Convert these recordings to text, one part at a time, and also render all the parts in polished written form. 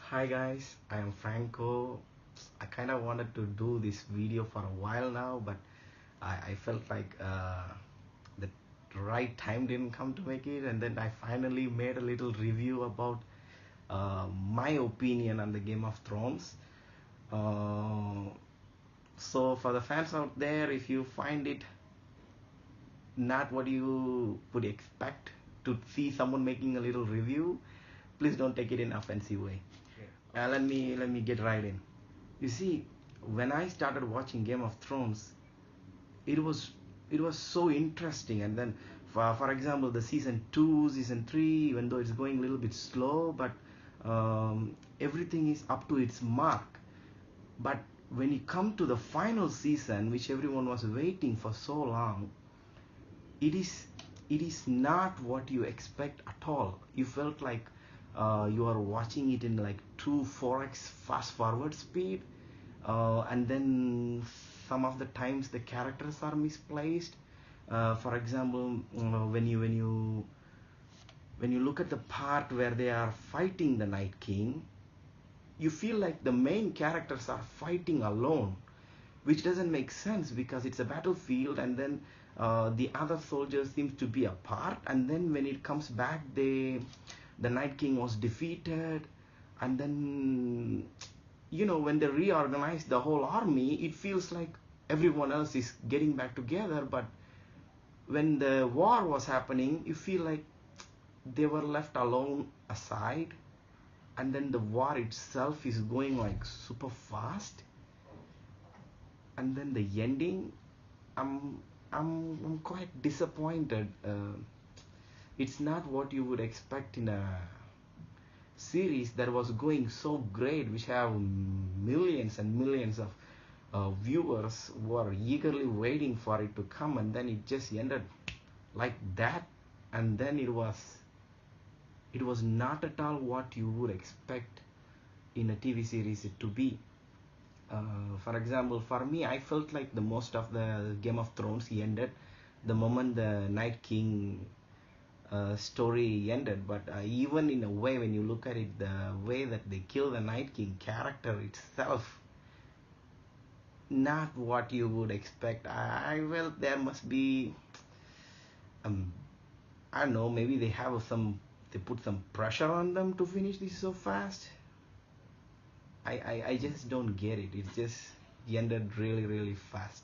Hi guys, I am Franco. I kind of wanted to do this video for a while now, but I felt like the right time didn't come to make it, and then I finally made a little review about my opinion on the Game of Thrones. Uh, so for the fans out there, if you find it not what you would expect to see someone making a little review, please don't take it in offensive way. Let me get right in. You see, when I started watching Game of Thrones, it was it was so interesting. And then, for example, the season two, season three, even though it's going a little bit slow, but everything is up to its mark. But when you come to the final season, which everyone was waiting for so long, it is it is not what you expect at all. You felt like you are watching it in like 2-4x fast forward speed, and then some of the times the characters are misplaced. For example, when you look at the part where they are fighting the Night King, you feel like the main characters are fighting alone, which doesn't make sense because it's a battlefield, and then the other soldiers seems to be apart, and then when it comes back, the Night King was defeated, and then when they reorganize the whole army, it feels like everyone else is getting back together, but when the war was happening, you feel like they were left alone aside, and then the war itself is going like super fast, and then the ending, i'm I'm quite disappointed. It's not what you would expect in a series that was going so great, which have millions and millions of viewers who are eagerly waiting for it to come, and then it just ended like that. And then it was not at all what you would expect in a TV series it to be. For example, for me, I felt like the most of the Game of Thrones ended the moment the Night King story ended. But even in a way, when you look at it, the way that they kill the Night King character itself, not what you would expect. I felt there must be, um, I don't know, maybe they put some pressure on them to finish this so fast. I just don't get it. It just ended really, really fast.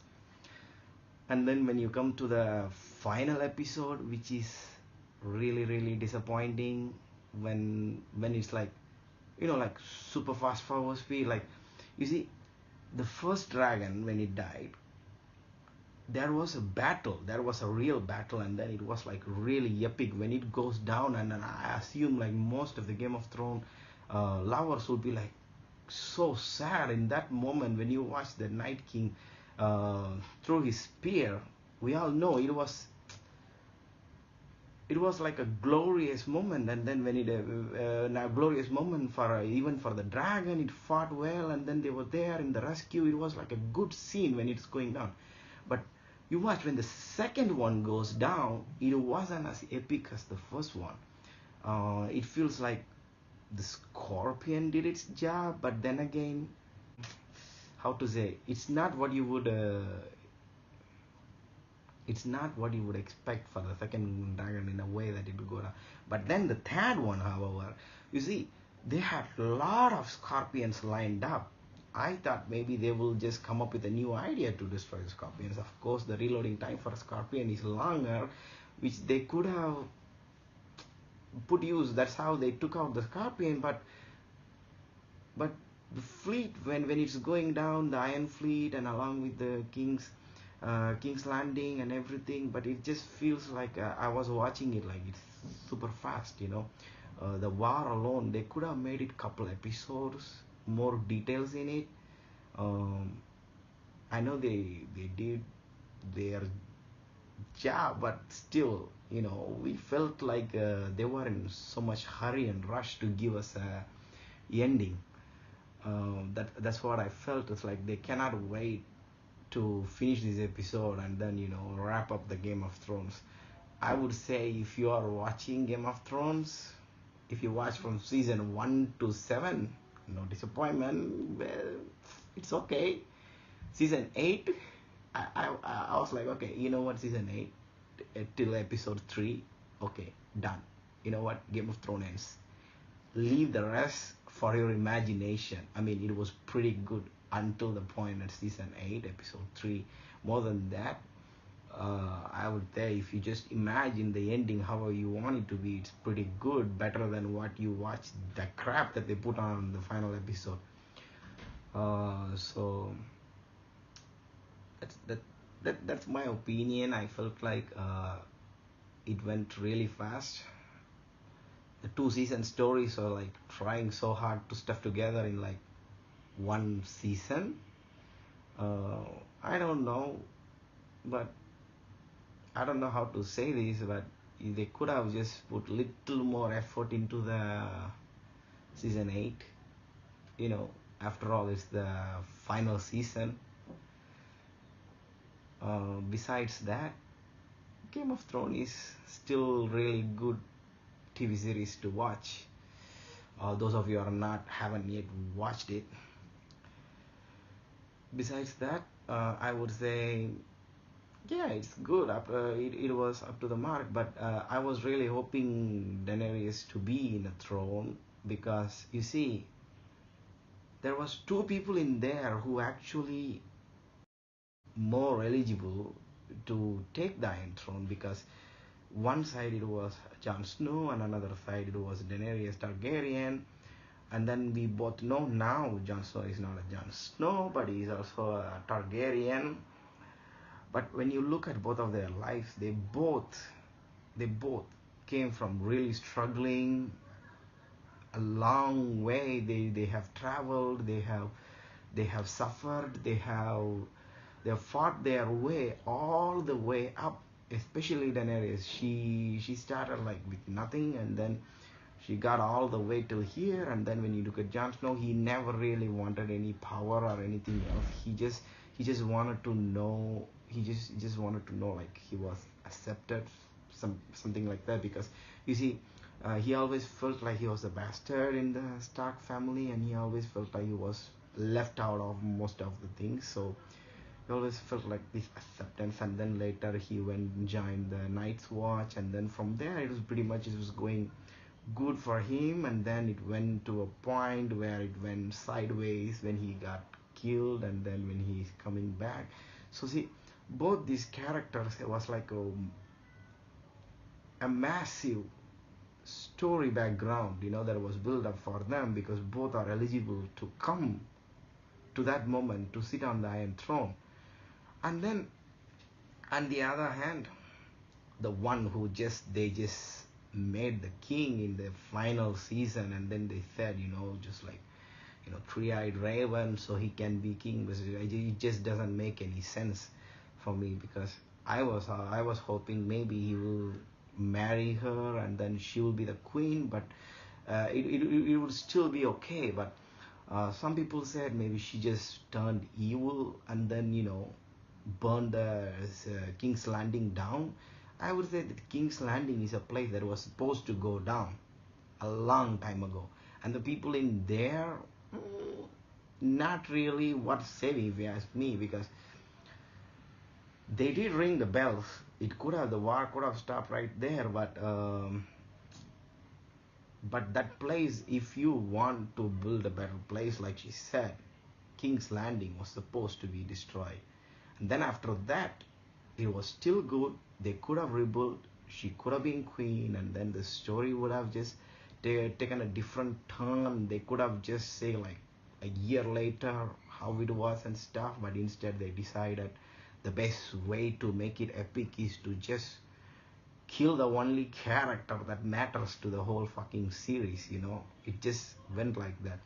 And then when you come to the final episode, which is really, really disappointing, when it's like, like super fast forward speed. Like, you see, the first dragon, when it died, there was a battle. There was a real battle, and then it was like really epic when it goes down. And then I assume like most of the Game of Thrones lovers will be like so sad in that moment when you watch the Night King throw his spear. We all know it was like a glorious moment, and then when it a glorious moment for even for the dragon, it fought well, and then they were there in the rescue. It was like a good scene when it's going down. But you watch when the second one goes down, it wasn't as epic as the first one. It feels like the scorpion did its job, but then again, how to say, it's not what you would expect for the second dragon in a way that it would go down. But then the third one, however, you see, they had a lot of scorpions lined up. I thought maybe they will just come up with a new idea to destroy the scorpions. Of course, the reloading time for a scorpion is longer, which they could have put use. That's how they took out the scorpion. But the fleet, when it's going down, the Iron Fleet, and along with the King's Landing and everything, but it just feels like I was watching it like it's super fast. The war alone, they could have made it couple episodes, more details in it. um, I know they did their job, but still, we felt like they were in so much hurry and rush to give us a ending. That's what I felt. It's like they cannot wait to finish this episode and then wrap up the Game of Thrones. I would say, if you are watching Game of Thrones, if you watch from season 1 to 7, no disappointment. Well, it's okay. Season 8, I was like, okay, you know what, season 8, till episode 3, okay, done. You know what, Game of Thrones ends. Leave the rest for your imagination. I mean, it was pretty good until the point at season 8, episode 3. More than that, I would say if you just imagine the ending however you want it to be, it's pretty good, better than what you watch, the crap that they put on the final episode. So that's my opinion. I felt like it went really fast. The 2 season stories are like trying so hard to stuff together in like one season. I don't know, but I don't know how to say this, but they could have just put little more effort into the season 8. You know, after all, it's the final season. Besides that, Game of Thrones is still really good TV series to watch. Those of you are not haven't yet watched it. Besides that, I would say, yeah, it's good. It was up to the mark, but I was really hoping Daenerys to be in a throne, because you see, there was 2 people in there who actually more eligible to take the Iron Throne, because one side it was Jon Snow and another side it was Daenerys Targaryen. And then we both know now Jon Snow is not a Jon Snow, but he is also a Targaryen. But when you look at both of their lives, they both came from really struggling a long way. They have traveled, they have suffered, they have fought their way all the way up. Especially Daenerys, she started like with nothing, and then she got all the way till here. And then when you look at Jon Snow, he never really wanted any power or anything else. He just wanted to know. He just wanted to know, like, he was accepted, something like that. Because you see, he always felt like he was a bastard in the Stark family, and he always felt like he was left out of most of the things. So he always felt like this acceptance. And then later he went and joined the Night's Watch, and then from there it was going good for him. And then it went to a point where it went sideways when he got killed, and then when he's coming back. So see, both these characters, it was like a massive story background, that was built up for them, because both are eligible to come to that moment to sit on the Iron Throne. And then on the other hand, the one who they just made the king in the final season, and then they said, just like, three-eyed raven, so he can be king. It just doesn't make any sense for me, because I was hoping maybe he will marry her and then she will be the queen, but it would still be okay. But some people said maybe she just turned evil and then burned the King's Landing down. I would say that King's Landing is a place that was supposed to go down a long time ago, and the people in there, not really worth saving, if you ask me, because they did ring the bells. The war could have stopped right there, but that place, if you want to build a better place, like she said, King's Landing was supposed to be destroyed. And then after that, it was still good. They could have rebuilt. She could have been queen, and then the story would have just taken a different turn. They could have just say like a year later how it was and stuff, but instead they decided the best way to make it epic is to just kill the only character that matters to the whole fucking series. It just went like that.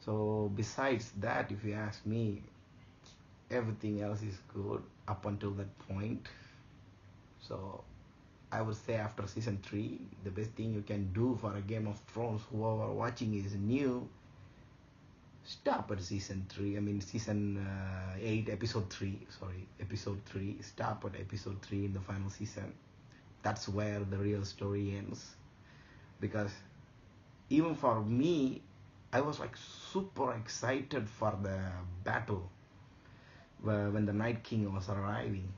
So besides that, if you ask me, everything else is good up until that point. So I would say after season 3, the best thing you can do for a Game of Thrones, whoever watching is new, stop at season 3. I mean season 8, episode 3. Sorry, episode 3. Stop at episode 3 in the final season. That's where the real story ends. Because even for me, I was like super excited for the battle when the Night King was arriving.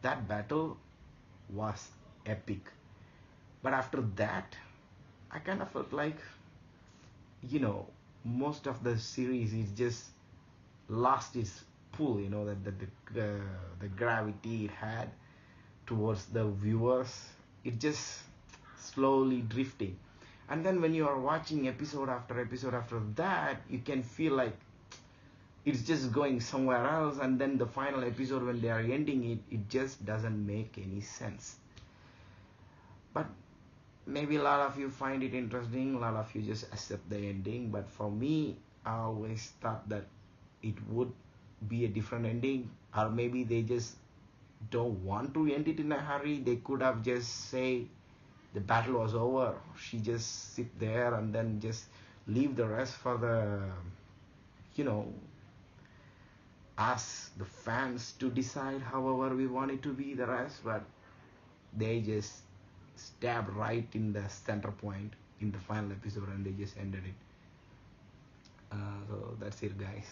That battle was epic. But after that, I kind of felt like, you know, most of the series is just lost its pull, you know, that the gravity it had towards the viewers. It just slowly drifting. And then when you are watching episode after that, you can feel like it's just going somewhere else, and then the final episode when they are ending it, it just doesn't make any sense. But maybe a lot of you find it interesting, a lot of you just accept the ending, but for me, I always thought that it would be a different ending, or maybe they just don't want to end it in a hurry. They could have just say the battle was over, she just sit there and then just leave the rest for the, you know, us the fans to decide however we want it to be the rest. But they just stabbed right in the center point in the final episode and they just ended it. So that's it, guys.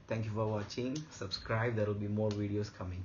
Thank you for watching. Subscribe, there will be more videos coming.